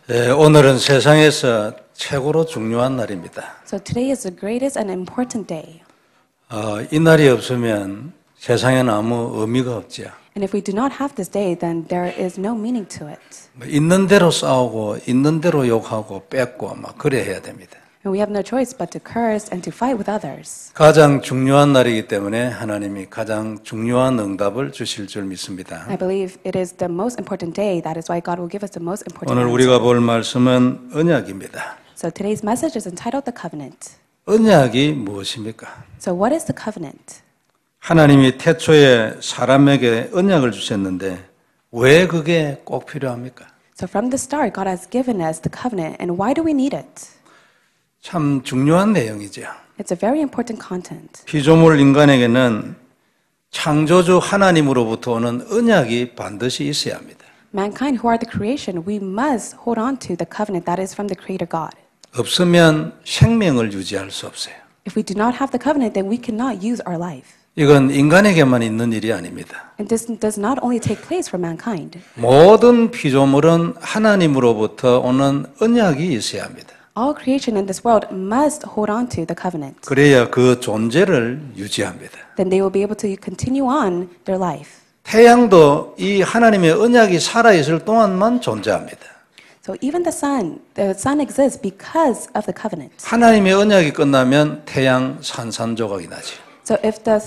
오늘은 세상에서 최고로 중요한 날입니다. So today is the greatest and important day. 이 날이 없으면 세상에는 아무 의미가 없죠. And if we do not have this day, then there is no meaning to it. 있는 대로 싸우고 있는 대로 욕하고 뺏고 막 그래 해야 됩니다. And we have no choice but to curse and to fight with others. 가장 중요한 날이기 때문에 하나님이 가장 중요한 응답을 주실 줄 믿습니다. I believe it is the most important day. That is why God will give us the most important 오늘 answer. 우리가 볼 말씀은 언약입니다. So today's message is entitled The Covenant. 언약이 무엇입니까? So what is the covenant? 하나님이 태초에 사람에게 언약을 주셨는데 왜 그게 꼭 필요합니까? So from the start, God has given us the covenant. And why do we need it? 참 중요한 내용이죠. It's a very important content. 피조물 인간에게는 창조주 하나님으로부터 오는 언약이 반드시 있어야 합니다. Mankind, who are the creation, we must hold on to the covenant that is from the Creator God. 없으면 생명을 유지할 수 없어요. If we do not have the covenant, then we cannot use our life. 이건 인간에게만 있는 일이 아닙니다. And this does not only take place for mankind. 모든 피조물은 하나님으로부터 오는 언약이 있어야 합니다. All creation in this world must hold on to the covenant. 그래야 그 존재를 유지합니다. Then they will be able to continue on their life. 태양도 이 하나님의 언약이 살아있을 동안만 존재합니다. So even the sun exists because of the covenant. 하나님의 언약이 끝나면 태양 산산조각이 나죠. So if the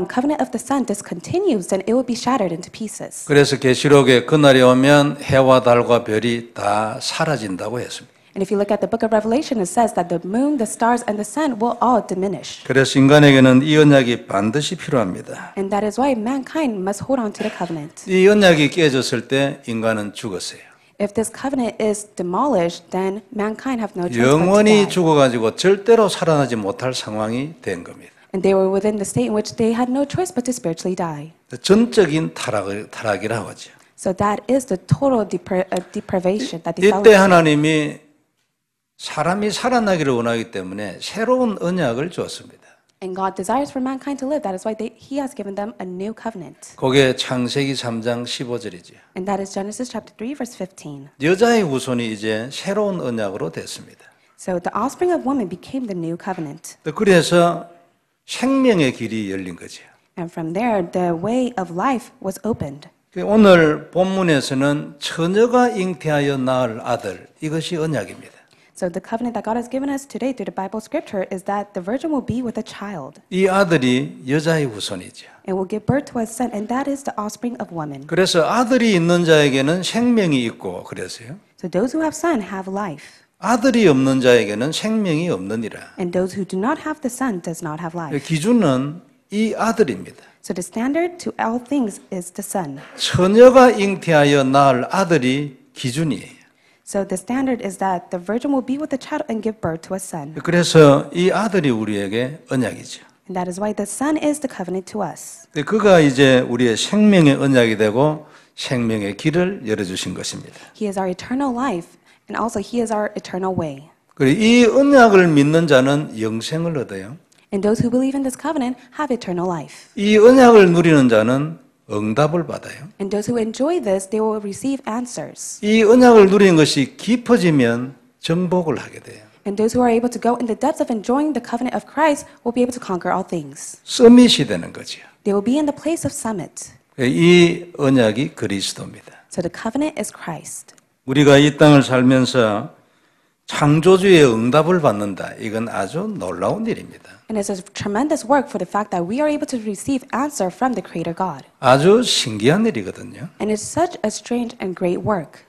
covenant of the sun discontinues, then it will be shattered into pieces. 그래서 계시록에 그날이 오면 해와 달과 별이 다 사라진다고 했습니다. And if you look at the book of Revelation, it says that the moon, the stars, and the sun will all diminish. 그래서 인간에게는 이 언약이 반드시 필요합니다. And that is why mankind must hold on to the covenant. 이 언약이 깨졌을 때 인간은 죽었어요. If this covenant is demolished, then mankind have no choice but to 영원히 die. 죽어가지고 절대로 살아나지 못할 상황이 된 겁니다. And they were within the state in which they had no choice but to spiritually die. 전적인 타락이라고 하죠. So that is the total deprivation that they fell 이때 into. 하나님이 사람이 살아나기를 원하기 때문에 새로운 언약을 주었습니다. And God desires for mankind to live. That is why He has given them a new covenant. 그게 창세기 3장 15절이죠. And that is Genesis chapter 3, verse 15. 여자의 후손이 이제 새로운 언약으로 됐습니다. So the offspring of woman became the new covenant. 그래서 생명의 길이 열린 거죠. And from there, the way of life was opened. 오늘 본문에서는 처녀가 잉태하여 낳을 아들, 이것이 언약입니다. So the covenant that God has given us today through the Bible scripture is that the virgin will be with a child 이 아들이 여자의 후손이죠. and will give birth to a son, and that is the offspring of woman. 그래서 아들이 있는 자에게는 생명이 있고 그래서요. So those who have son have life, 아들이 없는 자에게는 생명이 없느니라. and those who do not have the son does not have life. 기준은 이 아들입니다. So the standard to all things is the son. 처녀가 잉태하여 낳을 아들이 기준이에요. So the standard is that the virgin will be with a child and give birth to a son. 그래서 이 아들이 우리에게 언약이죠. And that is why the son is the covenant to us. 그가 이제 우리의 생명의 언약이 되고 생명의 길을 열어주신 것입니다. He is our eternal life, and also He is our eternal way. 그리고 이 언약을 믿는 자는 영생을 얻어요. And those who believe in this covenant have eternal life. 이 언약을 누리는 자는 응답을 받아요. And those who enjoy this, they will receive answers. 이 언약을 누리는 것이 깊어지면 정복을 하게 돼요. And those who are able to go in the depths of enjoying the covenant of Christ will be able to conquer all things. 서밋이 되는 거죠. They will be in the place of summit. 이 언약이 그리스도입니다. So the covenant is Christ. 우리가 이 땅을 살면서 창조주의 응답을 받는다. 이건 아주 놀라운 일입니다. And it's a tremendous work for the fact that we are able to receive answer from the Creator God. 아주 신기한 일이거든요. And it's such a strange and great work.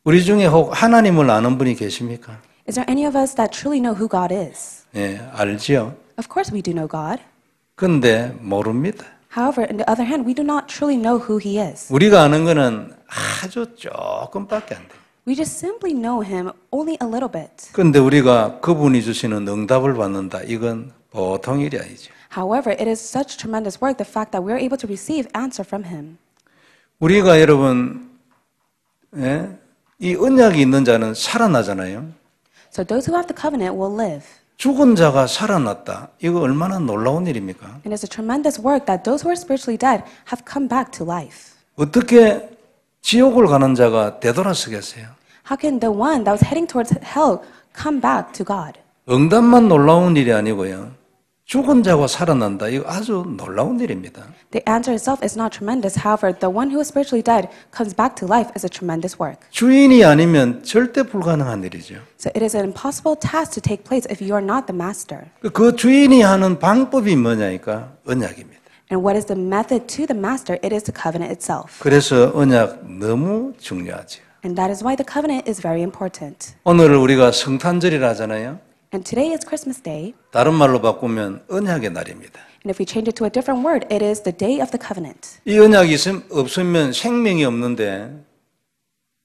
우리 중에 혹 하나님을 아는 분이 계십니까? Is there any of us that truly know who God is? 네, 알지요. Of course we do know God. 근데 모릅니다. However, on the other hand, we do not truly know who He is. 우리가 아는 거는 아주 조금밖에 안 돼요. We just simply know Him only a little bit. 근데 우리가 그분이 주시는 응답을 받는다. 이건 보통 일이 아니죠. However, it is such tremendous work, the fact that we are able to receive answer from Him. 우리가 여러분 이 언약이 있는 자는 살아나잖아요. So those who have the covenant will live. 죽은 자가 살아났다. 이거 얼마나 놀라운 일입니까? And it's a tremendous work that those who are spiritually dead have come back to life. 어떻게 지옥을 가는 자가 되돌아서겠어요? How can the one that was heading towards hell come back to God? 응답만 놀라운 일이 아니고요. 죽은 자가 살아난다. 이거 아주 놀라운 일입니다. The answer itself is not tremendous. However, the one who is spiritually dead comes back to life is a tremendous work. 주인이 아니면 절대 불가능한 일이죠. So it is an impossible task to take place if you are not the master. 그 주인이 하는 방법이 뭐냐니까 언약입니다. And what is the method to the master? It is the covenant itself. 그래서 언약 너무 중요하죠. And that is why the covenant is very important. 오늘 우리가 성탄절이라 하잖아요. And today is Christmas Day. 다른 말로 바꾸면 언약의 날입니다. And if we change it to a different word, it is the day of the covenant. 이 언약이 없으면 생명이 없는데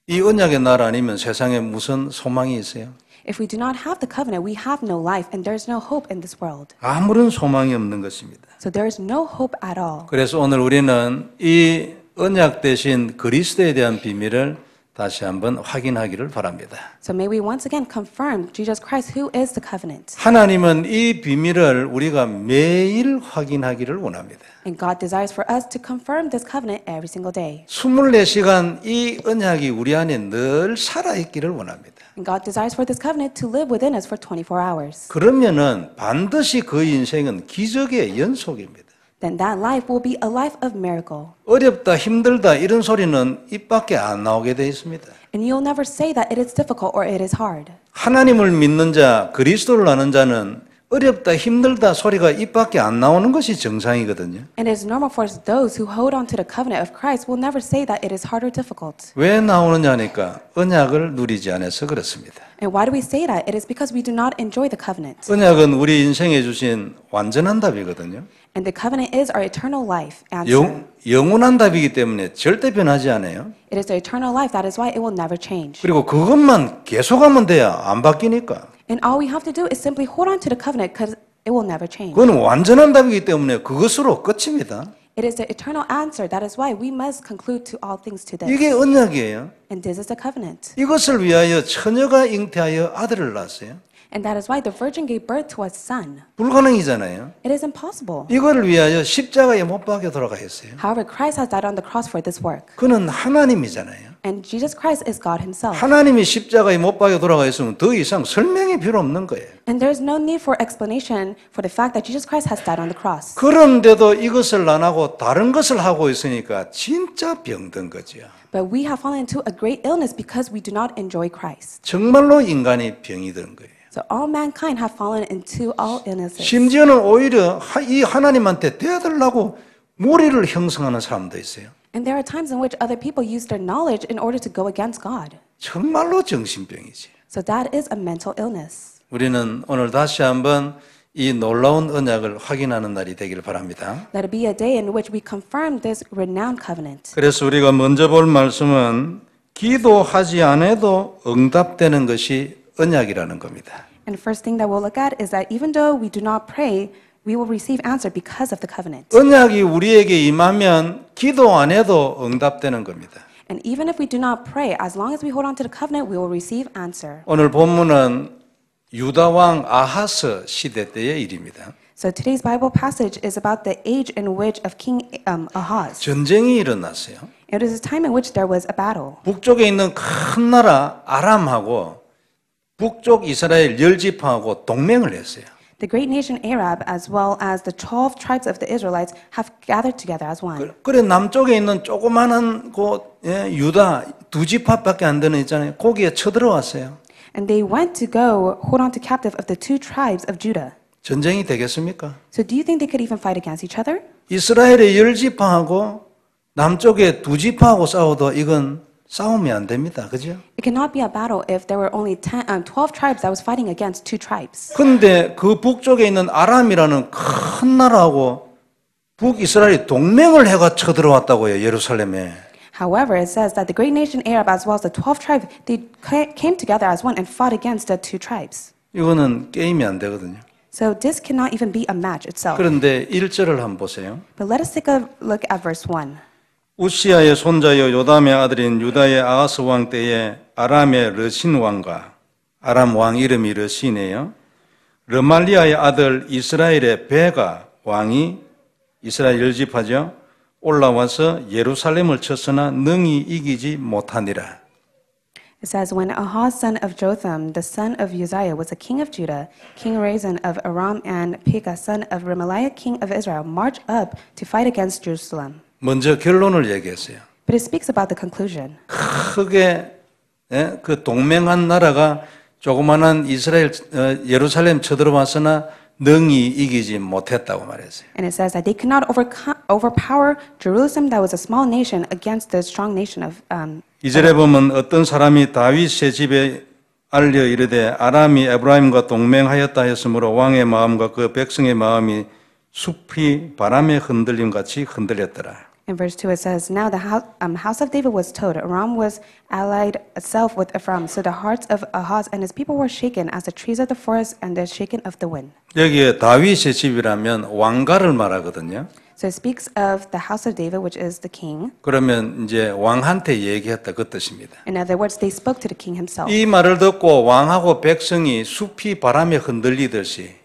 이 언약의 날 아니면 세상에 무슨 소망이 있어요? If we do not have the covenant, we have no life and there is no hope in this world. 아무런 소망이 없는 것입니다. So there is no hope at all. 그래서 오늘 우리는 이 언약 대신 그리스도에 대한 비밀을 다시 한번 확인하기를 바랍니다. So may we once again confirm Jesus Christ, who is the covenant. 하나님은 이 비밀을 우리가 매일 확인하기를 원합니다. And God desires for us to confirm this covenant every single day. 24시간 이 언약이 우리 안에 늘 살아있기를 원합니다. And God desires for this covenant to live within us for 24 hours. 그러면은 반드시 그 인생은 기적의 연속입니다. Then that life will be a life of miracle. 어렵다, 힘들다 이런 소리는 입 밖에 안 나오게 돼 있습니다. And you'll never say that it is difficult or it is hard. 하나님을 믿는 자, 그리스도를 아는 자는 어렵다, 힘들다 소리가 입 밖에 안 나오는 것이 정상이거든요. And it is normal for those who hold on to the covenant of Christ will never say that it is hard or difficult. 왜 나오느냐 하니까 언약을 누리지 않아서 그렇습니다. And why do we say that? It is because we do not enjoy the covenant. 언약은 우리 인생에 주신 완전한 답이거든요. And the covenant is our eternal life answer. 영원한 답이기 때문에 절대 변하지 않아요. It is the eternal life. That is why it will never change. 그리고 그것만 계속하면 돼야 안 바뀌니까. And all we have to do is simply hold on to the covenant because it will never change. 그건 완전한 답이기 때문에 그것으로 끝입니다. It is the eternal answer. That is why we must conclude to all things to this. 이게 언약이에요. And this is the covenant. 이것을 위하여 처녀가 잉태하여 아들을 낳았어요. And that is why the virgin gave birth to a son. 불가능이잖아요. It is impossible. 이거를 위하여 십자가에 못 박혀 돌아가셨어요. However, Christ has died on the cross for this work. 그는 하나님이잖아요. And Jesus Christ is God himself. 하나님이 십자가에 못 박혀 돌아가셨으면 더 이상 설명이 필요 없는 거예요. And there is no need for explanation for the fact that Jesus Christ has died on the cross. 그런데도 이것을 안 하고 다른 것을 하고 있으니까 진짜 병든 거죠. But we have fallen into a great illness because we do not enjoy Christ. 정말로 인간이 병이 든 거예요. So all mankind have fallen into all illnesses. 심지어는 오히려 이 하나님한테 대들라고 무리를 형성하는 사람도 있어요. And there are times in which other people use their knowledge in order to go against God. 정말로 정신병이지. So that is a mental illness. 우리는 오늘 다시 한번 이 놀라운 언약을 확인하는 날이 되기를 바랍니다. Let it be a day in which we confirm this renowned covenant. 그래서 우리가 먼저 볼 말씀은 기도하지 않아도 응답되는 것이 언약이라는 겁니다. And the first thing that we'll look at is that even though we do not pray, we will receive answer because of the covenant. 언약이 우리에게 임하면 기도 안 해도 응답되는 겁니다. And even if we do not pray, as long as we hold on to the covenant, we will receive answer. 오늘 본문은 유다 왕 아하스 시대 때의 일입니다. So today's Bible passage is about the age in which of King Ahaz. 전쟁이 일어났어요. It is a time in which there was a battle. 북쪽에 있는 큰 나라 아람하고 북쪽 이스라엘 10지파하고 동맹을 했어요. The great nation Arab, as well as the 12 tribes of the Israelites, have gathered together as one. 그래 남쪽에 있는 조그마한 곳 유다 2지파밖에 안 되는 있잖아요. 거기에 쳐들어왔어요. And they went to go hold on to captive of the 2 tribes of Judah. 전쟁이 되겠습니까? So do you think they could even fight against each other? 이스라엘의 10지파하고 남쪽의 2지파하고 싸워도 이건 싸우면 안 됩니다. 그죠? It cannot be a battle if there were only 12 tribes that was fighting against 2 tribes. 근데 그 북쪽에 있는 아람이라는 큰 나라하고 북이스라엘이 동맹을 해가 쳐들어왔다고요. 예루살렘에. However, it says that the great nation Arab as well as the 12 tribes, they came together as one and fought against the 2 tribes. 이거는 게임이 안 되거든요. So this cannot even be a match itself. 그런데 1절을 한번 보세요. But let us take a look at verse 1. 우시아의 손자여 요담의 아들인 유다의 아하스 왕 때에 아람의 르신 왕과 아람 왕 이름이 르신이에요. 르말리아의 아들 이스라엘의 베가 왕이 이스라엘 10지파죠. 올라와서 예루살렘을 쳤으나 능히 이기지 못하니라. It says, when Ahaz, son of Jotham, the son of Uzziah, was the king of Judah, King Rezin of Aram and Pekah, son of Remaliah, king of Israel, marched up to fight against Jerusalem. 먼저 결론을 얘기했어요. But it speaks about the conclusion. 크게 그 동맹한 나라가 조그만한 이스라엘 예루살렘 쳐들어왔으나 능히 이기지 못했다고 말했어요. And it says that they could not overpower Jerusalem, that was a small nation, against the strong nation of 2절에 보면 어떤 사람이 다윗의 집에 알려 이르되 아람이 에브라임과 동맹하였다 했으므로 왕의 마음과 그 백성의 마음이 숲이 바람에 흔들림 같이 흔들렸더라. In verse 2 it says, now the house of David was told, Aram was allied itself with Ephraim, so the hearts of Ahaz and his people were shaken as the trees of the forest and the shaken of the wind. 여기에 다윗의 집이라면 왕가를 말하거든요. So it speaks of the house of David, which is the king. 그러면 이제 왕한테 얘기했다 그 뜻입니다. In other words, they spoke to the king himself. 이 말을 듣고 왕하고 백성이 숲이 바람에 흔들리듯이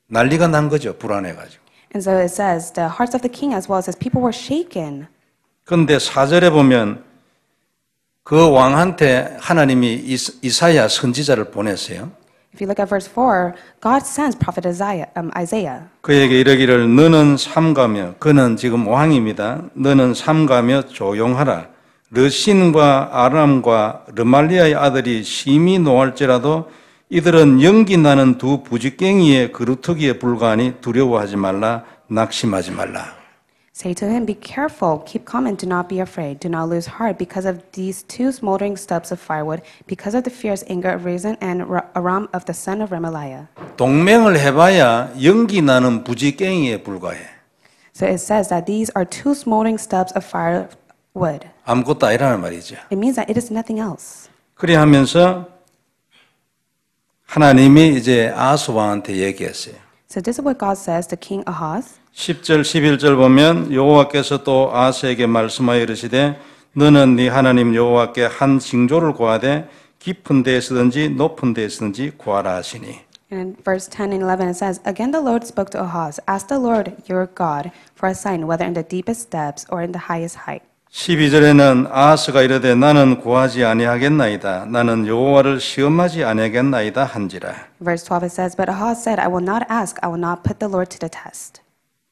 난리가 난 거죠. 불안해가지고. And so it says, the hearts of the king as well as his people were shaken. 그런데 4절에 보면 그 왕한테 하나님이 이사야 선지자를 보냈어요. If you look at verse 4, God sends prophet Isaiah. 그에게 이르기를 너는 삼가며 그는 지금 왕입니다. 너는 삼가며 조용하라. 르신과 아람과 르말리아의 아들이 심히 노할지라도 이들은 연기 나는 두 부지깽이의 그루터기에 불과하니 두려워하지 말라. 낙심하지 말라. Say to him, be careful, keep calm and do not be afraid. Do not lose heart because of these two smoldering stubs of firewood, because of the fierce anger of Rezin and Aram of the son of Remaliah. 동맹을 해봐야 연기 나는 부지깽이에 불과해. So it says that these are two smoldering stubs of firewood. 아무것도 아니라는 말이죠. It means that it is nothing else. 그래 하면서 하나님이 이제 아하스 왕한테 얘기했어요. So this is what God says to King Ahaz. 10절 11절 보면 여호와께서 또 아하스에게 말씀하여 이르시되 너는 네 하나님 여호와께 한 징조를 구하되 깊은 데에서든지 높은 데에서든지 구하라 하시니. In verse 10 and 11 it says, again the Lord spoke to Ahaz, ask the Lord your God for a sign, whether in the deepest depths or in the highest height. 12절에는 아하스가 이르되 나는 구하지 아니하겠나이다. 나는 여호와를 시험하지 아니하겠나이다 한지라. Verse 12 it says, but Ahaz said, I will not ask, I will not put the Lord to the test.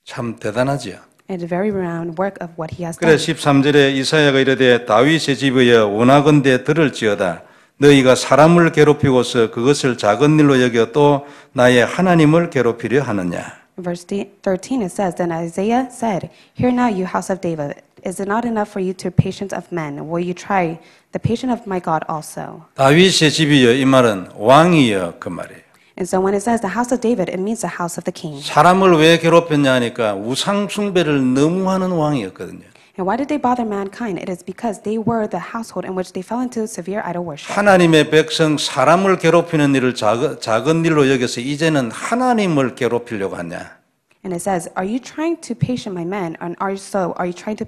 참 대단하지요. It's a very renowned work of what he has 그래 done. 13절에 이사야가 이르되 다윗의 집이여 원하건대 들을지어다. 너희가 사람을 괴롭히고서 그것을 작은 일로 여겨 또 나의 하나님을 괴롭히려 하느냐. Verse 13 it says, then Isaiah said, hear now you house of David, is it not enough for you to patience of men? Will you try the patience of my God also? 다윗의 집이여 이 말은 왕이여 그 말이에요. And so when it says the house of David, it means the house of the king. 사람을 왜 괴롭혔냐 하니까 우상 숭배를 너무 하는 왕이었거든요. And why did they bother mankind? It is because they were the household in which they fell into severe idol worship. 하나님의 백성 사람을 괴롭히는 일을 작은 일로 여겨서 이제는 하나님을 괴롭히려고 하냐. And it says, are you trying to patient my men? And are you trying to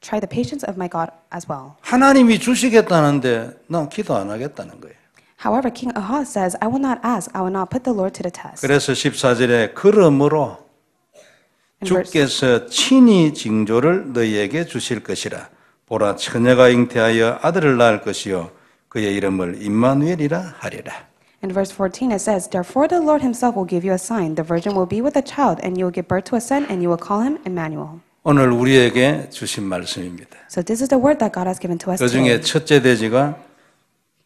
try the patience of my God as well? 하나님이 주시겠다는데 난 기도 안 하겠다는 거예요. However, King Ahaz says, I will not ask, I will not put the Lord to the test. 그래서 14절에 그러므로 주께서 친히 징조를 너희에게 주실 것이라. 보라 처녀가 잉태하여 아들을 낳을 것이요 그의 이름을 임마누엘이라 하리라. In verse 14 it says, therefore the Lord himself will give you a sign. The virgin will be with a child, and you will give birth to a son, and you will call him Emmanuel. 오늘 우리에게 주신 말씀입니다. So this is the word that God has given to us 그 중에 today. 첫째 대지가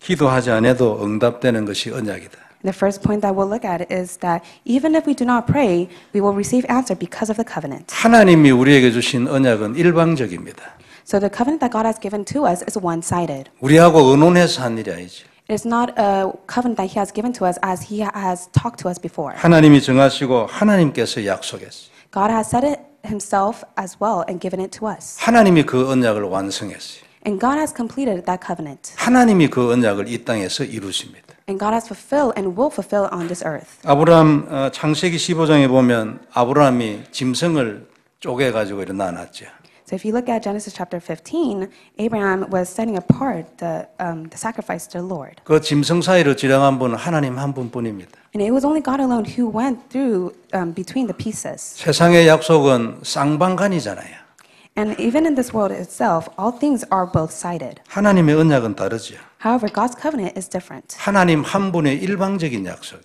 기도하지 않아도 응답되는 것이 언약이다. The first point that we'll look at is that even if we do not pray, we will receive answer because of the covenant. 하나님이 우리에게 주신 언약은 일방적입니다. So the covenant that God has given to us is one-sided. 우리하고 의논해서 한 일이 아니죠. It is not a covenant that He has given to us as He has talked to us before. 하나님이 정하시고 하나님께서 약속했어요. God has said it Himself as well and given it to us. 하나님이 그 언약을 완성했어요. And God has completed that covenant. 하나님이 그 언약을 이 땅에서 이루십니다. And God has fulfilled and will fulfill on this earth. 아브라함 창세기 15장에 보면 아브라함이 짐승을 쪼개 가지고 이렇게 나눴죠. So if you look at Genesis chapter 15, Abraham was setting apart the sacrifice to the Lord. 그 짐승 사이로 지나간 분은 하나님 한 분뿐입니다. And it was only God alone who went through between the pieces. 세상의 약속은 쌍방간이잖아요. And even in this world itself, all things are both-sided. 하나님의 언약은 다르죠. However, God's covenant is different. 하나님 한 분의 일방적인 약속.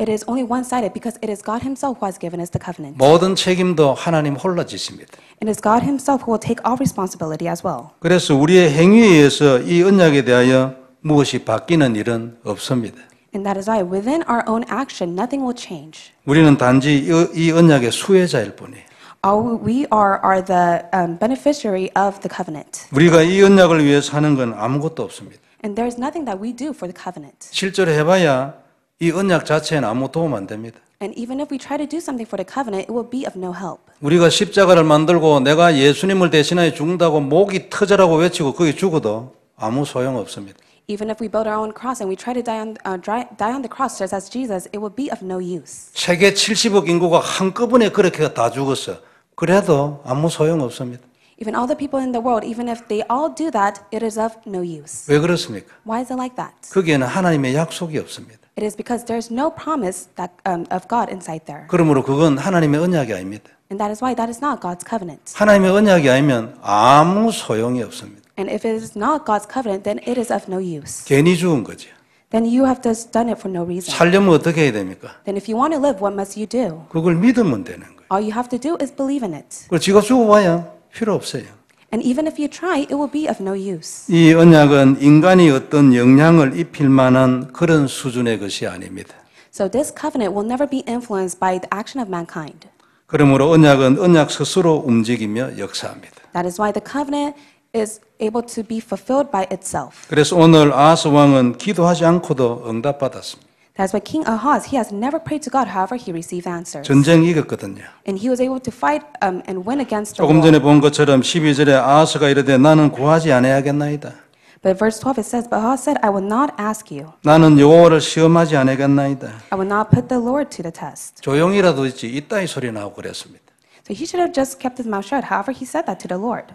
It is only one-sided because it is God himself who has given us the covenant. 모든 책임도 하나님 홀로 지십니다. It is God himself who will take all responsibility as well. 그래서 우리의 행위에 의해서 이 언약에 대하여 무엇이 바뀌는 일은 없습니다. And that is why within our own action, nothing will change. 우리는 단지 이 언약의 수혜자일 뿐이에요. All we are the beneficiary of the covenant. 우리가 이 언약을 위해서 하는 건 아무것도 없습니다. And there is nothing that we do for the covenant. 실제로 해봐야 이 언약 자체는 아무 도움 안 됩니다. And even if we try to do something for the covenant, it will be of no help. 우리가 십자가를 만들고 내가 예수님을 대신하여 죽는다고 목이 터져라고 외치고 거기 죽어도 아무 소용 없습니다. Even if we build our own cross and we try to die on the cross just as Jesus, it will be of no use. 세계 70억 인구가 한꺼번에 그렇게 다 죽었어. 그래도 아무 소용 없습니다. Even all the people in the world, even if they all do that, it is of no use. 왜 그렇습니까? Why is it like that? 거기에는 하나님의 약속이 없습니다. It is because there's no promise that, of God inside there. 그러므로 그건 하나님의 언약이 아닙니다. And that is why that is not God's covenant. 하나님의 언약이 아니면 아무 소용이 없습니다. And if it is not God's covenant, then it is of no use. 괜히 죽은 거죠. Then you have just done it for no reason. 살려면 어떻게 해야 됩니까? Then if you want to live, what must you do? 그걸 믿으면 되는 거예요. All you have to do is believe in it. 그걸 지가 죽어봐야 필요 없어요. And even if you try, it will be of no use. 이 언약은 인간이 어떤 영향을 입힐 만한 그런 수준의 것이 아닙니다. So this covenant will never be influenced by the action of mankind. 그러므로 언약은 언약 스스로 움직이며 역사합니다. That is why the covenant is able to be fulfilled by itself. 그래서 오늘 아하스 왕은 기도하지 않고도 응답받았습니다. That's why King Ahaz, he has never prayed to God, however, he received answers. 전쟁 이겼거든요. And he was able to fight and win against the 조금 war. 전에 본 것처럼 12절에 아하스가 이르되 나는 구하지 아니하겠나이다. But verse 12 it says, But Ahaz said, I will not ask you. 나는 여호와를 시험하지 아니하겠나이다. I will not put the Lord to the test. 조용히라도 있지 이따위 소리 나고 그랬습니다. So he should have just kept his mouth shut. However, he said that to the Lord.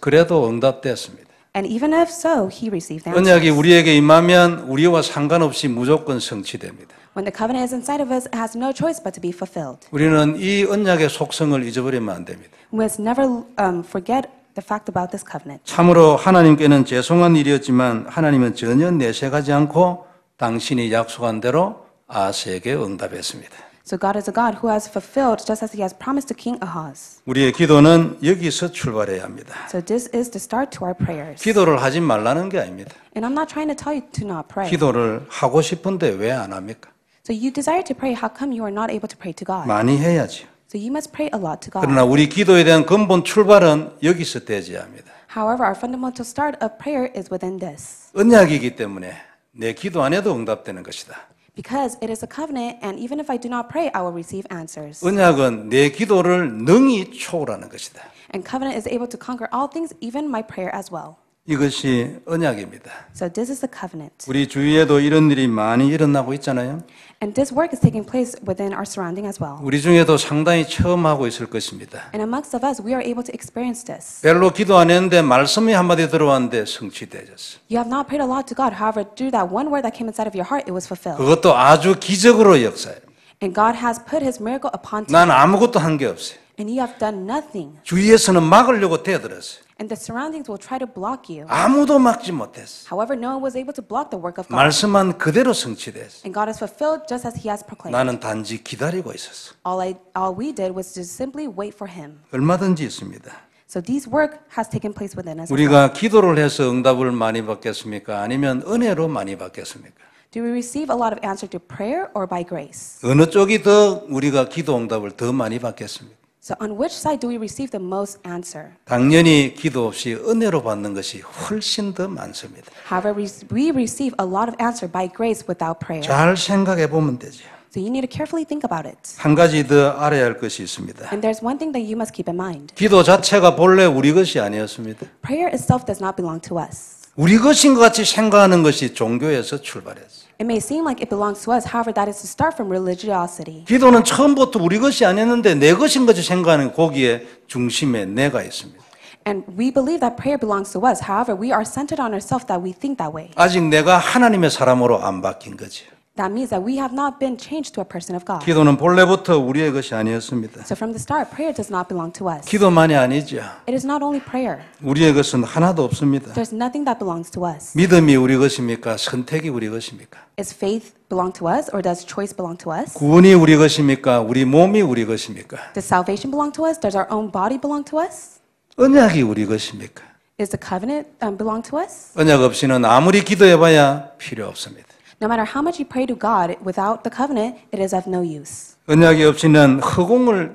그래도 응답됐습니다. And even if so, he received 언약이 answers. 우리에게 임하면 우리와 상관없이 무조건 성취됩니다. When the covenant is inside of us, it has no choice but to be fulfilled. 우리는 이 언약의 속성을 잊어버리면 안 됩니다. We must never forget the fact about this covenant. 참으로 하나님께는 죄송한 일이었지만 하나님은 전혀 내색하지 않고 당신이 약속한 대로 아하스에게 응답했습니다. So God is a God who has fulfilled just as he has promised to King Ahaz. 우리의 기도는 여기서 출발해야 합니다. So this is the start to our prayers. 기도를 하지 말라는 게 아닙니다. And I'm not trying to tell you to not pray. 기도를 하고 싶은데 왜 안 합니까? So you desire to pray, how come you are not able to pray to God? 많이 해야죠. So you must pray a lot to God. 그러나 우리 기도에 대한 근본 출발은 여기서 되어야 합니다. However, our fundamental start of prayer is within this. 언약이기 때문에 내 기도 안 해도 응답되는 것이다. Because it is a covenant, and even if I do not pray, I will receive answers. 언약은 내 기도를 능히 초월하는 것이다. And covenant is able to conquer all things, even my prayer as well. 이것이 언약입니다. So this is the covenant. 우리 주위에도 이런 일이 많이 일어나고 있잖아요. And this work is taking place within our surrounding as well. 우리 중에도 상당히 체험하고 있을 것입니다. And amongst of us, we are able to experience this. 별로 기도 안 했는데 말씀이 한마디 들어왔는데 성취되었어. You have not prayed a lot to God. However, through that one word that came inside of your heart, it was fulfilled. 그것도 아주 기적으로 역사해요. And God has put his miracle upon you. 난 아무것도 한 게 없어요. And you have done nothing. 주위에서는 막으려고 대들었어요. And the surroundings will try to block you. 아무도 막지 못했어. However, no one was able to block the work of God. 말씀만 그대로 성취됐어. And God has fulfilled just as he has proclaimed. 나는 단지 기다리고 있었어. All we did was to simply wait for him. 얼마든지 있습니다. So this work has taken place within us. as well. 우리가 기도를 해서 응답을 많이 받겠습니까? 아니면 은혜로 많이 받겠습니까? Do we receive a lot of answer to prayer or by grace? 어느 쪽이 더 우리가 기도 응답을 더 많이 받겠습니까? So on which side do we receive the most answer? 당연히 기도 없이 은혜로 받는 것이 훨씬 더 많습니다. However, we receive a lot of answer by grace without prayer. 잘 생각해 보면 되죠. So you need to carefully think about it. 한 가지 더 알아야 할 것이 있습니다. And there's one thing that you must keep in mind. 기도 자체가 본래 우리 것이 아니었습니다. Prayer itself does not belong to us. 우리 것인 것 같이 생각하는 것이 종교에서 출발했어요. It may seem like it belongs to us, however, that is to start from religiosity. 기도는 처음부터 우리 것이 아니었는데 내 것인 것이 생각하는 거기에 중심에 내가 있습니다. And we believe that prayer belongs to us. However, we are centered on ourselves that we think that way. 아직 내가 하나님의 사람으로 안 바뀐 거죠. That means that we have not been changed to a person of God. 기도는 본래부터 우리의 것이 아니었습니다. So from the start, prayer does not belong to us. 기도만이 아니죠. It is not only prayer. 우리의 것은 하나도 없습니다. There's nothing that belongs to us. 믿음이 우리 것입니까? 선택이 우리 것입니까? Is faith belong to us or does choice belong to us? 구원이 우리 것입니까? 우리 몸이 우리 것입니까? Does salvation belong to us? Does our own body belong to us? 언약이 우리 것입니까? Is the covenant belong to us? 언약 없이는 아무리 기도해봐야 필요 없습니다. No matter how much you pray to God, without the covenant, it is of no use. 언약이 없이는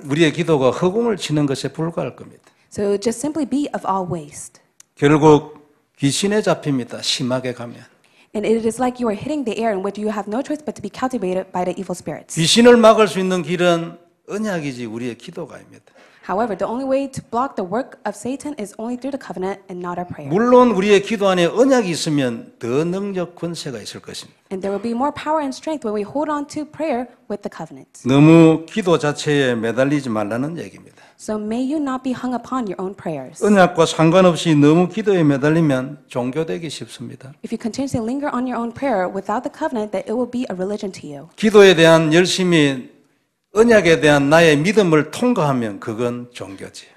우리의 기도가 허공을 치는 것에 불과할 겁니다. So it would just simply be of all waste. 결국 귀신에 잡힙니다. 심하게 가면. And it is like you are hitting the air in which you have no choice but to be captivated by the evil spirits. 귀신을 막을 수 있는 길은 언약이지 우리의 기도가 아닙니다. However, the only way to block the work of Satan is only through the covenant and not our prayer. 물론 우리의 기도 안에 언약이 있으면 더 능력 권세가 있을 것입니다. And there will be more power and strength when we hold on to prayer with the covenant. 너무 기도 자체에 매달리지 말라는 얘기입니다. So may you not be hung upon your own prayers. 언약과 상관없이 너무 기도에 매달리면 종교되기 쉽습니다. If you continuously linger on your own prayer without the covenant, that it will be a religion to you. 기도에 대한 열심이 언약에 대한 나의 믿음을 통과하면 그건 종교지.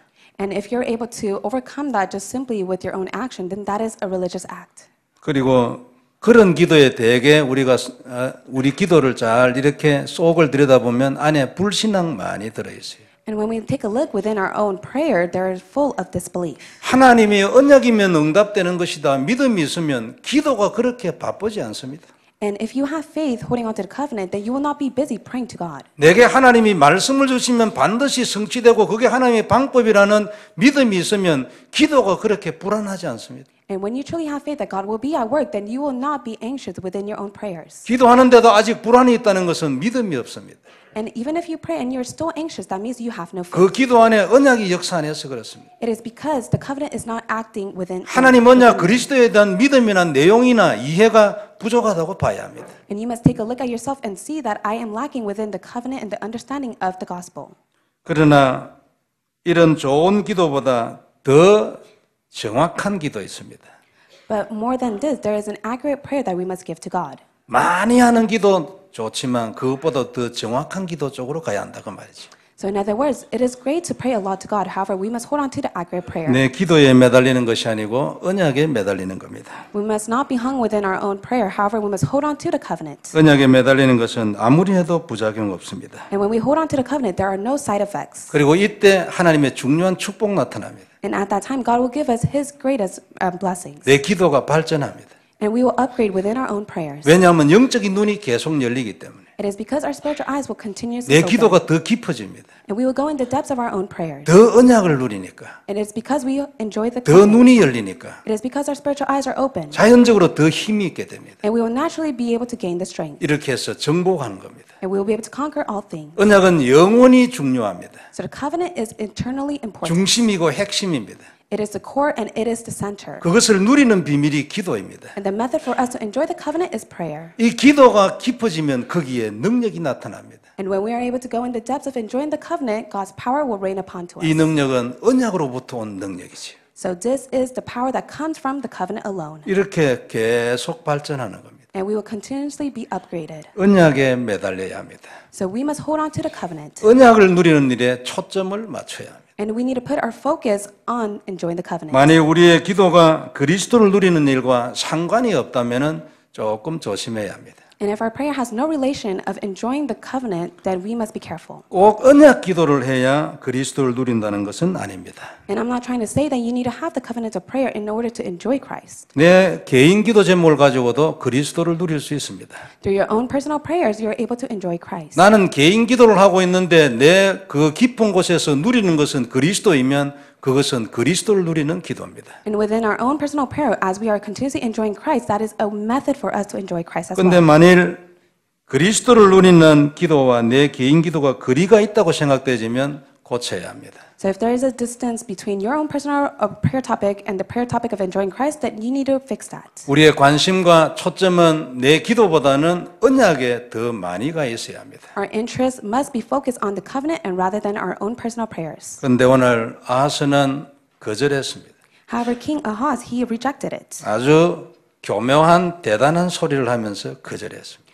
And if you're able to overcome that just simply with your own action, then that is a religious act. 그리고 그런 기도에 대개 우리 기도를 잘 이렇게 속을 들여다보면 안에 불신앙 많이 들어있어요. And when we take a look within our own prayer, they're full of disbelief. 하나님이 언약이면 응답되는 것이다. 믿음이 있으면 기도가 그렇게 바쁘지 않습니다. And if you have faith holding on to the covenant, then you will not be busy praying to God. 내게 하나님이 말씀을 주시면 반드시 성취되고 그게 하나님의 방법이라는 믿음이 있으면 기도가 그렇게 불안하지 않습니다. And when you truly have faith that God will be at work, then you will not be anxious within your own prayers. 기도하는데도 아직 불안이 있다는 것은 믿음이 없습니다. And even if you pray and you're still anxious, that means you have no faith. 그 기도 안에 언약이 역사 안 해서 그렇습니다. It is because the covenant is not acting within. 하나님 언약 그리스도에 대한 믿음이나 내용이나 이해가 부족하다고 봐야 합니다. And you must take a look at yourself and see that I am lacking within the covenant and the understanding of the gospel. 그러나 이런 좋은 기도보다 더 정확한 기도 있습니다. But more than this, there is an accurate prayer that we must give to God. 많이 하는 기도 좋지만 그것보다 더 정확한 기도 쪽으로 가야 한다 그 말이죠. So in other words, it is great to pray a lot to God. However, we must hold on to the accurate prayer. 내 기도에 매달리는 것이 아니고 언약에 매달리는 겁니다. We must not be hung within our own prayer. However, we must hold on to the covenant. 언약에 매달리는 것은 아무리 해도 부작용 없습니다. And when we hold on to the covenant, there are no side effects. 그리고 이때 하나님의 중요한 축복 나타납니다. And at that time, God will give us His greatest blessings. 내 기도가 발전합니다. And we will upgrade within our own prayers. 왜냐하면 영적인 눈이 계속 열리기 때문에. It is because our spiritual eyes will continuously 내 open. 기도가 더 깊어집니다. And we will go in the depths of our own prayers. 더 언약을 누리니까. And it's because we enjoy the 더 covenant. 눈이 열리니까. It is because our spiritual eyes are open. 자연적으로 더 힘이 있게 됩니다. And we will naturally be able to gain the strength. 이렇게 해서 정복하는 겁니다. And we will be able to conquer all things. 언약은 영원히 중요합니다. So the covenant is eternally important. 중심이고 핵심입니다. It is the core and it is the center. 그것을 누리는 비밀이 기도입니다. And the method for us to enjoy the covenant is prayer. 이 기도가 깊어지면 거기에 능력이 나타납니다. And when we are able to go in the depths of enjoying the covenant, God's power will reign upon to 이 us. 능력은 언약으로부터 온 능력이지요. So this is the power that comes from the covenant alone. 이렇게 계속 발전하는 겁니다. And we will continuously be upgraded. 언약에 매달려야 합니다. So we must hold on to the covenant. 언약을 누리는 일에 초점을 맞춰야 합니다. And we need to put our focus on enjoying the covenant. 만약 우리의 기도가 그리스도를 누리는 일과 상관이 없다면 조금 조심해야 합니다. And if our prayer has no relation of enjoying the covenant, then we must be careful. 꼭 언약 기도를 해야 그리스도를 누린다는 것은 아닙니다. And I'm not trying to say that you need to have the covenant of prayer in order to enjoy Christ. 내 개인 기도 제목을 가지고도 그리스도를 누릴 수 있습니다. Through your own personal prayers, you're able to enjoy Christ. 나는 개인 기도를 하고 있는데 내 그 깊은 곳에서 누리는 것은 그리스도이면 그것은 그리스도를 누리는 기도입니다. And within our own personal prayer, as we are continuously enjoying Christ, that is a method for us to enjoy Christ as 그런데 well. 만일 그리스도를 누리는 기도와 내 개인 기도가 거리가 있다고 생각되지면 고쳐야 합니다. So if there is a distance between your own personal prayer topic and the prayer topic of enjoying Christ, then you need to fix that. 우리의 관심과 초점은 내 기도보다는 언약에 더 많이 가 있어야 합니다. Our interest must be focused on the covenant and rather than our own personal prayers. 그런데 오늘 아하스는 거절했습니다. However, King Ahaz, he rejected it. 아주 교묘한 대단한 소리를 하면서 거절했습니다.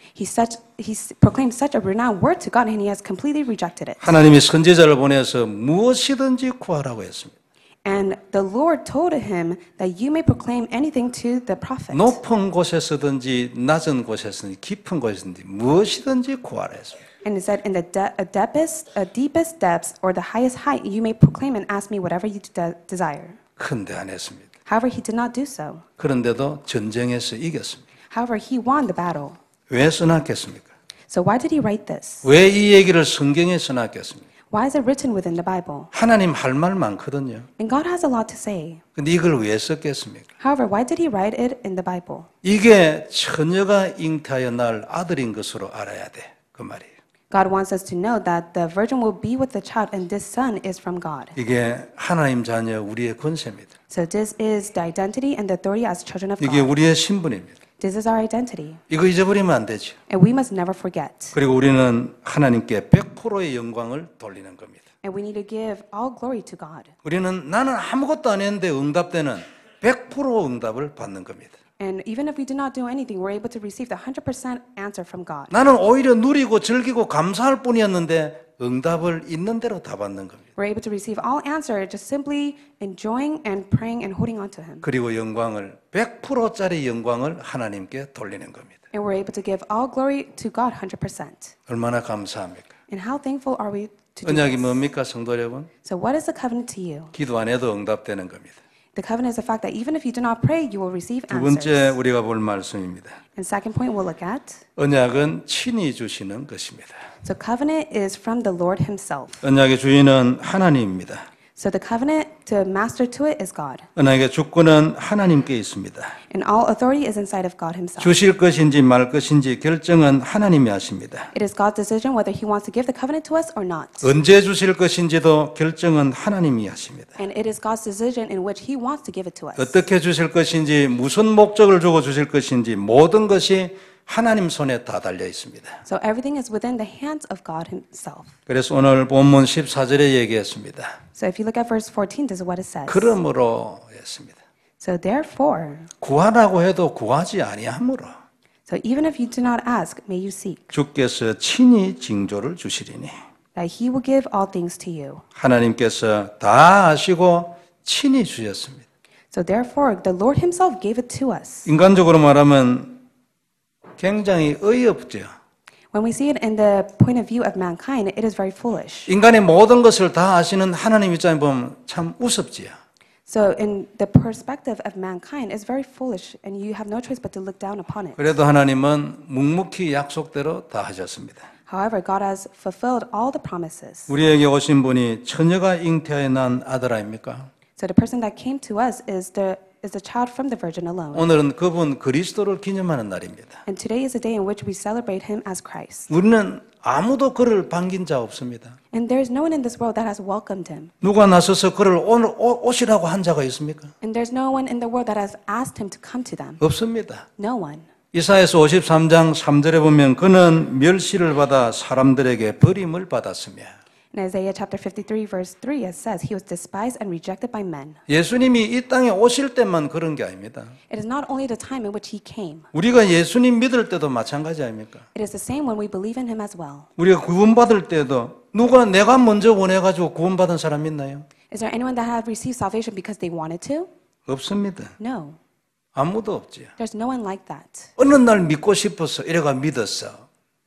proclaimed such a renowned word to God, and he has completely rejected it. 하나님이 선지자를 보내서 무엇이든지 구하라고 했습니다. And the Lord told him that you may proclaim anything to the prophet. 높은 곳에서든지 낮은 곳에서든지 깊은 곳에서든지 무엇이든지 구하라 했습니다. And it said, in the deepest depths or the highest height, you may proclaim and ask me whatever you desire. 근데 안 했습니다. However, he did not do so. 그런데도 전쟁에서 이겼습니다. However, he won the battle. 왜 써놨겠습니까? So why did he write this? 왜 이 얘기를 성경에 써놨겠습니까? Why is it written within the Bible? 하나님 할 말 많거든요. And God has a lot to say. 근데 이걸 왜 썼겠습니까? However, why did he write it in the Bible? 이게 처녀가 잉태하여 낳을 아들인 것으로 알아야 돼. 그 말이에요. God wants us to know that the virgin will be with the child, and this son is from God. 이게 하나님 자녀 우리의 권세입니다. So this is the identity and the authority as children of 이게 God. 우리의 신분입니다. This is our identity, 이거 잊어버리면 안 되죠. and we must never forget. 그리고 우리는 하나님께 100%의 영광을 돌리는 겁니다. And we need to give all glory to God. 우리는 나는 아무것도 안 했는데 응답되는 100% 응답을 받는 겁니다. And even if we do not do anything, we're able to receive the 100% answer from God. 나는 오히려 누리고 즐기고 감사할 뿐이었는데 응답을 있는 대로 다 받는 겁니다. We're able to receive all answer just simply enjoying and praying and holding on to Him. 그리고 영광을 100%짜리 영광을 하나님께 돌리는 겁니다. And we're able to give all glory to God 100%. 얼마나 감사합니까? And how thankful are we to do 언약이 this? 뭡니까 성도 여러분? So what is the covenant to you? 기도 안 해도 응답되는 겁니다. The covenant is the fact that even if you do not pray, you will receive 두 번째 answers. 우리가 볼 말씀입니다. And second point we'll look at. 언약은 친히 주시는 것입니다. So covenant is from the Lord Himself. 언약의 주인은 하나님입니다. So the covenant, the master to it is God. 언약의 주권은 하나님께 있습니다. And all authority is inside of God Himself. 주실 것인지 말 것인지 결정은 하나님이 하십니다. It is God's decision whether He wants to give the covenant to us or not. 언제 주실 것인지도 결정은 하나님이 하십니다. And it is God's decision in which He wants to give it to us. 어떻게 주실 것인지 무슨 목적을 주고 주실 것인지 모든 것이 하나님 손에 다 달려 있습니다. So everything is within the hands of God Himself. 그래서 오늘 본문 14절에 얘기했습니다. So if you look at verse 14, this is what it says. 그러므로 했습니다. So therefore, 구하라고 해도 구하지 아니하므로 so even if you do not ask, may you seek, 주께서 친히 징조를 주시리니 that He will give all things to you. 하나님께서 다 아시고 친히 주셨습니다. So therefore, the Lord Himself gave it to us. 인간적으로 말하면 굉장히 어이없죠. When we see it in the point of view of mankind, it is very foolish. 인간의 모든 것을 다 아시는 하나님 입장에 보면 참 우습지요. So in the perspective of mankind, it's very foolish, and you have no choice but to look down upon it. 그래도 하나님은 묵묵히 약속대로 다 하셨습니다. However, God has fulfilled all the promises. 우리에게 오신 분이 처녀가 잉태하여 난 아들 아닙니까? So the person that came to us is the child from the virgin alone. 오늘은 그분 그리스도를 기념하는 날입니다. And today is the day in which we celebrate Him as Christ. 우리는 아무도 그를 반긴 자 없습니다. And there is no one in this world that has welcomed Him. 누가 나서서 그를 오늘 오시라고 한 자가 있습니까? And there's no one in the world that has asked Him to come to them. 없습니다. No one. 이사야서 53장 3절에 보면 그는 멸시를 받아 사람들에게 버림을 받았으며 In Isaiah chapter 53 verse 3 it says He was despised and rejected by men. 예수님이 이 땅에 오실 때만 그런 게 아닙니다. It is not only the time in which He came. 우리가 예수님 믿을 때도 마찬가지 아닙니까? It is the same when we believe in Him as well. 우리가 구원받을 때도 누가 내가 먼저 원해가지고 구원받은 사람 있나요? Is there anyone that have received salvation because they wanted to? 없습니다. No. 아무도 없지요. There's no one like that. 어느 날 믿고 싶어서 이래가 믿었어.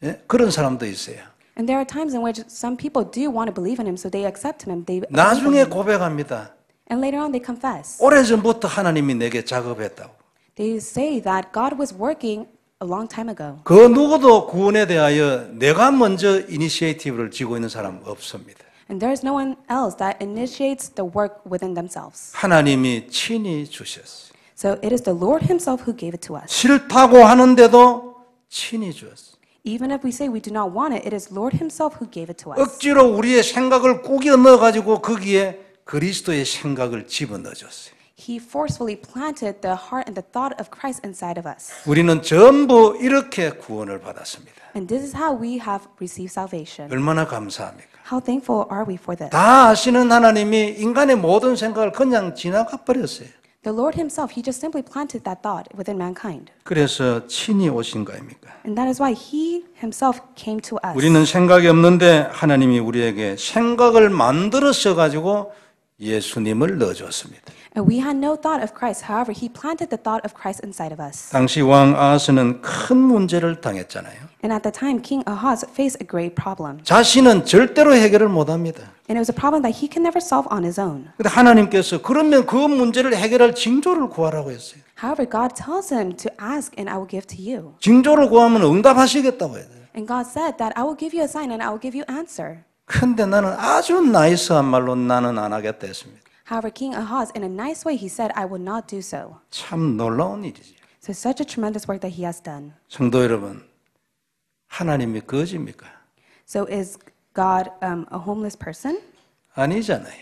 예? 그런 사람도 있어요. And there are times in which some people do want to believe in Him, so they accept Him. They believe in 나중에 Him. 고백합니다. And later on they confess. 오래전부터 하나님이 내게 작업했다고. They say that God was working a long time ago. 그 누구도 구원에 대하여 내가 먼저 이니시에이티브를 쥐고 있는 사람 없습니다. And there is no one else that initiates the work within themselves. 하나님이 친히 주셨어요. So it is the Lord Himself who gave it to us. 싫다고 하는데도 친히 주었어요. Even if we say we do not want it, it is Lord Himself who gave it to us. 억지로 우리의 생각을 꾸겨 넣어가지고 거기에 그리스도의 생각을 집어넣어줬어요. He forcefully planted the heart and the thought of Christ inside of us. 우리는 전부 이렇게 구원을 받았습니다. And this is how we have received salvation. 얼마나 감사합니까? How thankful are we for this? 다 아시는 하나님이 인간의 모든 생각을 그냥 지나가 버렸어요. The Lord himself, he just simply planted that thought within mankind. 그래서 친히 오신 거 아닙니까? And that is why he himself came to us. 우리는 생각이 없는데 하나님이 우리에게 생각을 만들어서 가지고 예수님을 넣어줬습니다. And we had no thought of Christ. However, he planted the thought of Christ inside of us. 당시 왕 아하스는 큰 문제를 당했잖아요. And at the time, King Ahaz faced a great problem. 자신은 절대로 해결을 못합니다. And it was a problem that he can never solve on his own. 근데 하나님께서 그러면 그 문제를 해결할 징조를 구하라고 했어요. However, God tells him to ask and I will give to you. 징조를 구하면 응답하시겠다고 해요. And God said that I will give you a sign and I will give you answer. 근데 나는 아주 나이스한 말로 나는 안 하겠다 했습니다. However, King Ahaz, in a nice way, he said, I will not do so. 참 놀라운 일이죠. So it's such a tremendous work that he has done. 성도 여러분, 하나님이 거짓입니까? So is God a homeless person? 아니잖아요.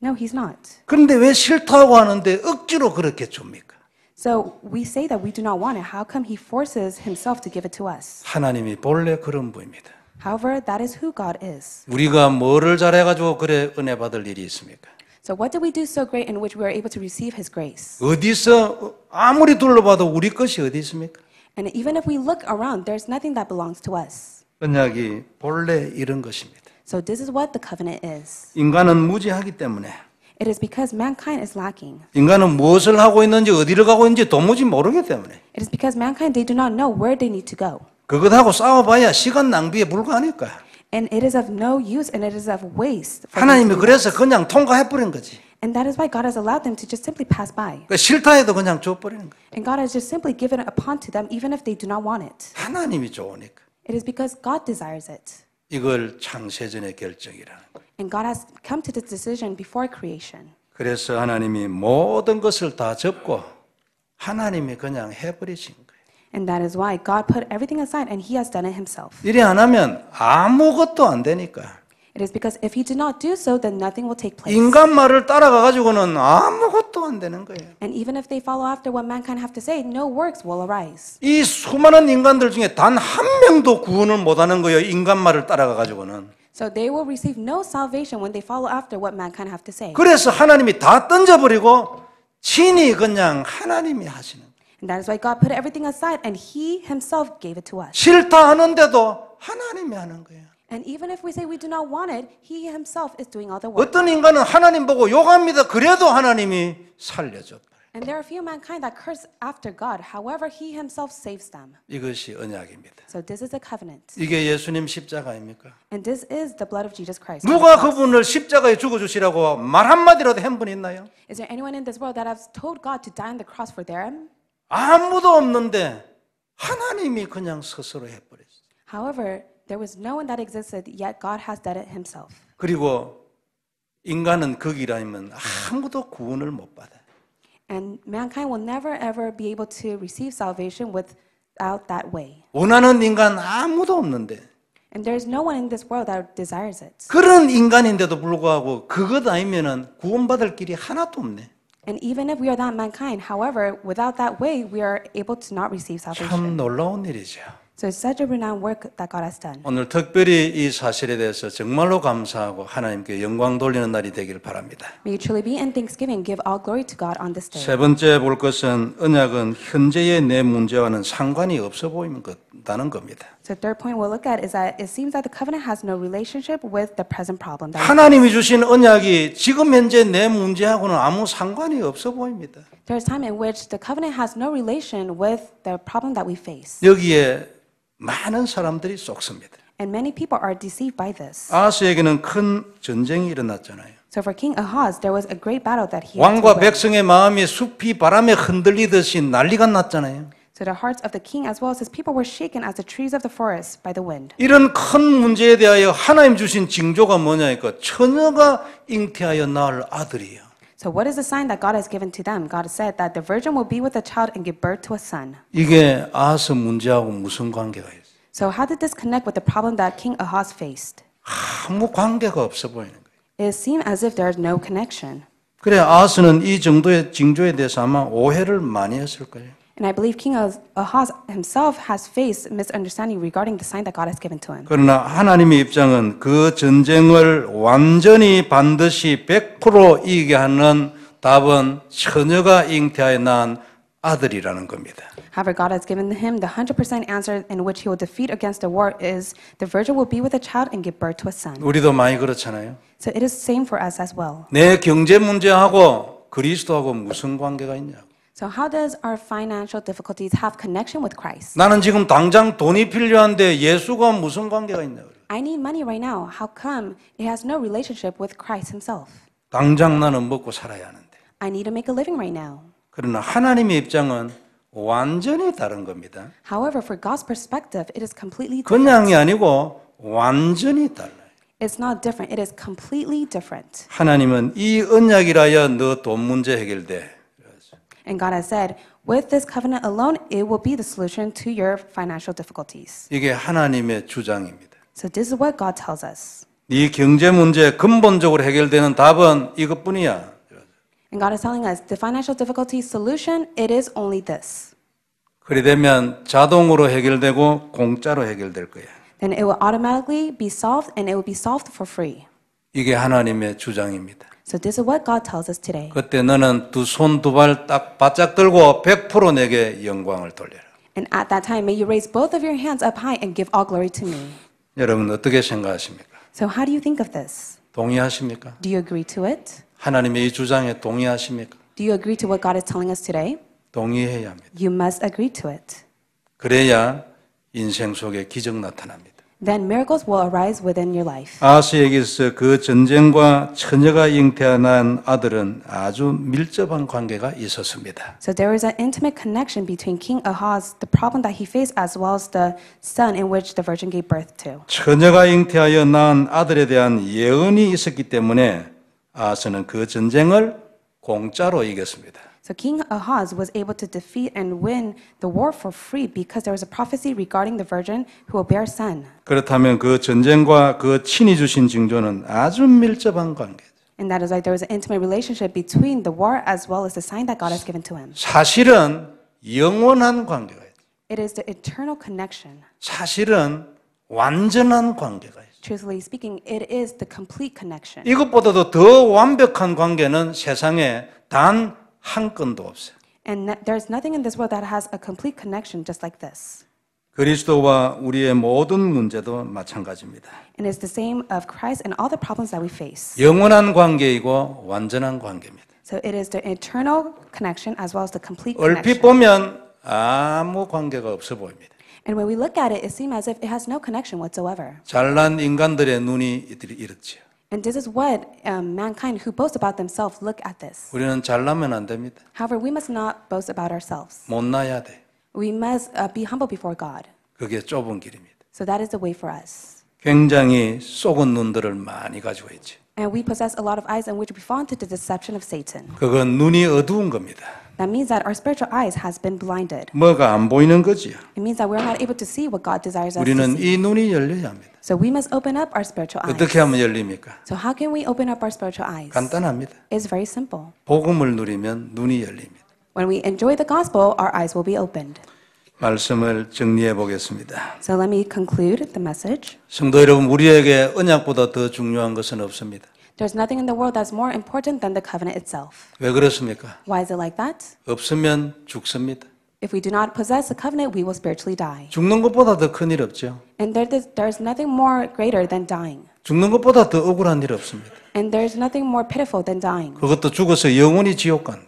No, he's not. 그런데 왜 싫다고 하는데 억지로 그렇게 줍니까? So we say that we do not want it. How come he forces himself to give it to us? 하나님이 본래 그런 분입니다. However, that is who God is. 우리가 뭐를 잘해가지고 그래 은혜 받을 일이 있습니까? So what did we do so great in which we are able to receive his grace? 어디서 아무리 둘러봐도 우리 것이 어디 있습니까? And even if we look around, there's nothing that belongs to us. 언약이 본래 이런 것입니다. So this is what the covenant is. 인간은 무지하기 때문에 It is because mankind is lacking. 인간은 무엇을 하고 있는지 어디를 가고 있는지 도무지 모르기 때문에 It is because mankind, they do not know where they need to go. 그것하고 싸워봐야 시간 낭비에 불과하니까 And it is of no use and it is of waste. for them 하나님이 to do 그래서 that. 그냥 통과해버린 거지. And that is why God has allowed them to just simply pass by. 그러니까 싫다 해도 그냥 줘버리는 거야. And God has just simply given it upon to them even if they do not want it. 하나님이 좋으니까. It is because God desires it. 이걸 창세전의 결정이라는 거예요. And God has come to this decision before creation. 그래서 하나님이 모든 것을 다 접고 하나님이 그냥 해버리신 거예요. And that is why God put everything aside and he has done it himself. 이래 안 하면 아무것도 안 되니까. It is because if he did not do so, then nothing will take place. 인간 말을 따라가 가지고는 아무것도 안 되는 거예요. And even if they follow after what mankind have to say, no works will arise. 이 수많은 인간들 중에 단 한 명도 구원을 못하는 거예요. 인간 말을 따라가 가지고는. So they will receive no salvation when they follow after what mankind have to say. 그래서 하나님이 다 던져버리고 친히 그냥 하나님이 하시는 거예요. And that is why God put everything aside and he himself gave it to us. 싫다 하는데도 하나님이 하는 거예요. And even if we say we do not want it, he himself is doing all the work. 어떤 인간은 하나님 보고 욕합니다. 그래도 하나님이 살려줘. And there are few mankind that curse after God. However, he himself saves them. 이것이 언약입니다. So this is a covenant. 이게 예수님 십자가입니까? And this is the blood of Jesus Christ. 누가 그분을 십자가에 죽어주시라고 말 한마디라도 한 분 있나요? Is there anyone in this world that has told God to die on the cross for them? 아무도 없는데 하나님이 그냥 스스로 해버렸어요. However, there was no one that existed, yet God has done it himself. 그리고 인간은 거기라면 아무도 구원을 못 받아요. And mankind will never ever be able to receive salvation without that way. 원하는 인간 아무도 없는데 And there's no one in this world that desires it. 그런 인간인데도 불구하고 그것 아니면은 구원받을 길이 하나도 없네. And even if we are that mankind, however, without that way, we are able to not receive 참 salvation. 놀라운 일이죠. So it's such a renowned work that God has done. 오늘 특별히 이 사실에 대해서 정말로 감사하고 하나님께 영광 돌리는 날이 되길 바랍니다. May you truly be in thanksgiving, give all glory to God on this day. 세 번째 볼 것은 언약은 현재의 내 문제와는 상관이 없어 보인다는 겁니다. So the third point we'll look at is that it seems that the covenant has no relationship with the present problem. That we 하나님이 주신 언약이 지금 현재 내 문제하고는 아무 상관이 없어 보입니다. There's time in which the covenant has no relation with the problem that we face. 여기에 많은 사람들이 속습니다. And many people are deceived by this. 아하스에게는 큰 전쟁이 일어났잖아요. So for King Ahaz, there was a great battle that he had to 왕과 win. 백성의 마음이 숲이 바람에 흔들리듯이 난리가 났잖아요. So the hearts of the king as well as his people were shaken as the trees of the forest by the wind. 이런 큰 문제에 대하여 하나님 주신 징조가 뭐냐니까 처녀가 잉태하여 낳을 아들이에요. So what is the sign that God has given to them? God said that the virgin will be with a child and give birth to a son. 이게 아하스 문제하고 무슨 관계가 있어요? So how did this connect with the problem that King Ahaz faced? 아무 관계가 없어 보이는 거예요. It seemed as if there is no connection. 그래 아하스는 이 정도의 징조에 대해서 아마 오해를 많이 했을 거예요. And I believe King Ahaz himself has faced misunderstanding regarding the sign that God has given to him. 그러나 하나님의 입장은 그 전쟁을 완전히 반드시 100% 이기게 하는 답은 처녀가 잉태하여 낳은 아들이라는 겁니다. However, God has given him the 100% answer in which he will defeat against the war is the virgin will be with a child and give birth to a son. 우리도 많이 그렇잖아요. So it is same for us as well. 내 경제 문제하고 그리스도하고 무슨 관계가 있냐고. So how does our financial difficulties have connection with Christ? 나는 지금 당장 돈이 필요한데 예수가 무슨 관계가 있냐고. I need money right now. How come it has no relationship with Christ himself? 당장 나는 먹고 살아야 하는데. I need to make a living right now. 그러나 하나님의 입장은 완전히 다른 겁니다. However, for God's perspective, it is completely different. 그냥이 아니고 완전히 달라요. It's not different. It is completely different. 하나님은 이 언약이라야 너 돈 문제 해결돼. And God has said, with this covenant alone, it will be the solution to your financial difficulties. 이게 하나님의 주장입니다. So this is what God tells us. 네 경제 문제 근본적으로 해결되는 답은 이것뿐이야. And God is telling us the financial difficulty solution, it is only this. 그래 되면 자동으로 해결되고 공짜로 해결될 거야. Then it will automatically be solved and it will be solved for free. 이게 하나님의 주장입니다. So this is what God tells us today. 그때 너는 두 손 두 발 딱 바짝 들고 100% 내게 영광을 돌려라. And at that time, may you raise both of your hands up high and give all glory to me. 여러분 어떻게 생각하십니까? So how do you think of this? 동의하십니까? Do you agree to it? 하나님의 이 주장에 동의하십니까? Do you agree to what God is telling us today? 동의해야 합니다. You must agree to it. 그래야 인생 속에 기적 나타납니다. Then miracles will arise within your life. 아하스에게서 그 전쟁과 처녀가 잉태한 아들은 아주 밀접한 관계가 있었습니다. So there is an intimate connection between King Ahaz, the problem that he faced, as well as the son in which the virgin gave birth to. 처녀가 잉태하여 낳은 아들에 대한 예언이 있었기 때문에 아하스는 그 전쟁을 공짜로 이겼습니다. So King Ahaz was able to defeat and win the war for free because there was a prophecy regarding the virgin who will bear a son. 그렇다면 그 전쟁과 그 친히 주신 징조는 아주 밀접한 관계죠. And that is why there was an intimate relationship between the war as well as the sign that God has given to him. 사실은 영원한 관계가 있죠. It is the eternal connection. 사실은 완전한 관계가 있죠. Truthfully speaking, it is the complete connection. 이것보다도 더 완벽한 관계는 세상에 단 한 건도 없어요. And there's nothing in this world that has a complete connection just like this. 그리스도와 우리의 모든 문제도 마찬가지입니다. And it's the same of Christ and all the problems that we face. 영원한 관계이고 완전한 관계입니다. So it is the eternal connection as well as the complete 얼핏 connection. 보면 아무 관계가 없어 보입니다. And when we look at it, it seems as if it has no connection whatsoever. 잘난 인간들의 눈이 이렇지요. And this is what mankind who boast about themselves look at this. 우리는 잘나면 안 됩니다. However, we must not boast about ourselves. 못나야 돼. We must be humble before God. 그게 좁은 길입니다. So that is the way for us. 굉장히 썩은 눈들을 많이 가지고 있지. And we possess a lot of eyes in which we fall into the deception of Satan. 그건 눈이 어두운 겁니다. That means that our spiritual eyes has been blinded. 뭐가 안 보이는 거지요. It means that we're not able to see what God desires us to 우리는 see. 이 눈이 열려야 합니다. So we must open up our spiritual eyes. 어떻게 하면 열립니까? So how can we open up our spiritual eyes? 간단합니다. It's very simple. 복음을 누리면 눈이 열립니다. When we enjoy the gospel, our eyes will be opened. 말씀을 정리해 보겠습니다. So let me conclude the message. 성도 여러분, 우리에게 언약보다 더 중요한 것은 없습니다. There's nothing in the world that's more important than the covenant itself. 왜 그렇습니까? Why is it like that? 없으면 죽습니다. If we do not possess the covenant, we will spiritually die. 죽는 것보다 더 큰 일 없죠. And there's nothing more greater than dying. 죽는 것보다 더 억울한 일 없습니다. And there's nothing more pitiful than dying. 그것도 죽어서 영원히 지옥 가는.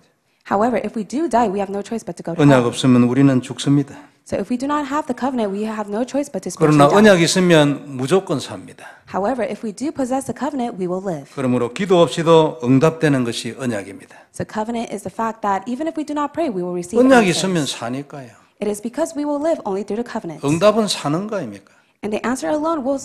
However, if we do die, we have no choice but to go to 언약 hell. 없으면 우리는 죽습니다. So if we do not have the covenant, we have no choice but to 그러나 spiritually die. 언약이 있으면 무조건 삽니다. However, if we do possess the covenant, we will live. 그러므로 기도 없이도 응답되는 것이 언약입니다. So covenant is the fact that even if we do not pray, we will receive 언약이 answers. 있으면 사니까요. It is because we will live only through the covenant. 응답은 사는 거 아닙니까? And the answer alone will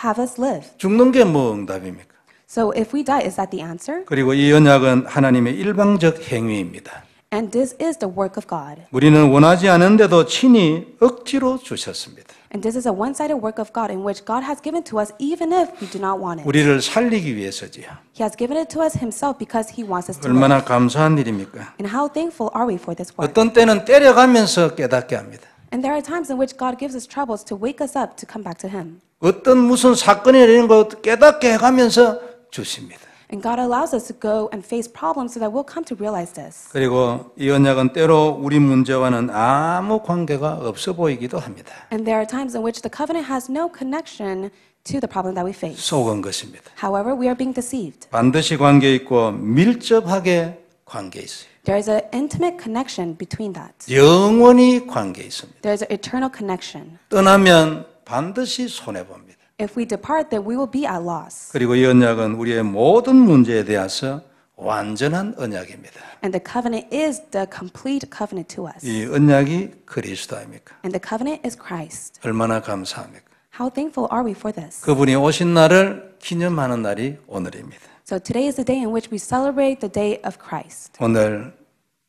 have us live. 죽는 게 뭐 응답입니까? So if we die, is that the answer? 그리고 이 언약은 하나님의 일방적 행위입니다. And this is the work of God. 우리는 원하지 않은데도 친히 억지로 주셨습니다. And this is a one-sided work of God in which God has given to us even if we do not want it. 우리를 살리기 위해서지요. He has given it to us himself because he wants us to live. 얼마나 감사한 일입니까? And how thankful are we for this work? 어떤 때는 때려가면서 깨닫게 합니다. And there are times in which God gives us troubles to wake us up to come back to him. 어떤 무슨 사건이 이런 거 깨닫게 해가면서 주십니다. And God allows us to go and face problems so that we'll come to realize this. 그리고 이 언약은 때로 우리 문제와는 아무 관계가 없어 보이기도 합니다. And there are times in which the covenant has no connection to the problem that we face. 속은 것입니다. However, we are being deceived. 반드시 관계 있고 밀접하게 관계 있어요. There is an intimate connection between that. 영원히 관계 있습니다. There is an eternal connection. 떠나면 반드시 손해 봅니다. If we depart, then we will be at loss. 그리고 이 언약은 우리의 모든 문제에 대해서 완전한 언약입니다. And the covenant is the complete covenant to us. 이 언약이 그리스도입니까? And the covenant is Christ. 얼마나 감사합니까? How thankful are we for this? 그분이 오신 날을 기념하는 날이 오늘입니다. So today is the day in which we celebrate the day of Christ. 오늘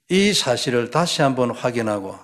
이 사실을 다시 한번 확인하고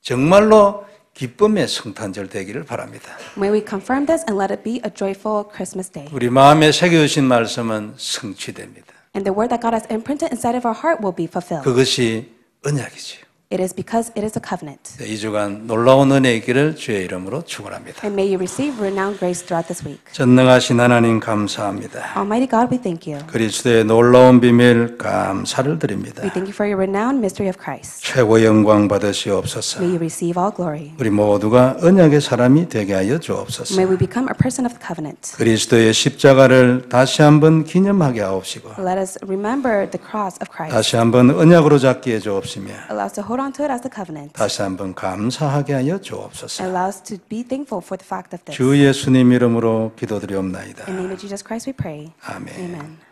정말로 기쁨의 성탄절 되기를 바랍니다. May we confirm this and let it be a joyful Christmas day. 우리 마음에 새겨주신 말씀은 성취됩니다. And the word that God has imprinted inside of our heart will be fulfilled. 그것이 언약이지요. It is because it is a covenant. 이 주간 놀라운 은혜 있기를 주의 이름으로 축원합니다. And may you receive renowned grace throughout this week. 전능하신 하나님 감사합니다. Almighty God, we thank you. 그리스도의 놀라운 비밀 감사를 드립니다. We thank you for your renowned mystery of Christ. 최고 영광 받으시옵소서. May you receive all glory. 우리 모두가 언약의 사람이 되게 하여 주옵소서. May we become a person of the covenant. 그리스도의 십자가를 다시 한번 기념하게 하옵시고 Let us remember the cross of Christ. 다시 한번 언약으로 잡게 해 주옵시며 Allow us to hold on to it as the covenant. 다시 한번 감사하게 하여 주옵소서. Allow us to be thankful for the fact of this. 주 예수님 이름으로 기도드리옵나이다. In the name of Jesus Christ we pray. 아멘. Amen.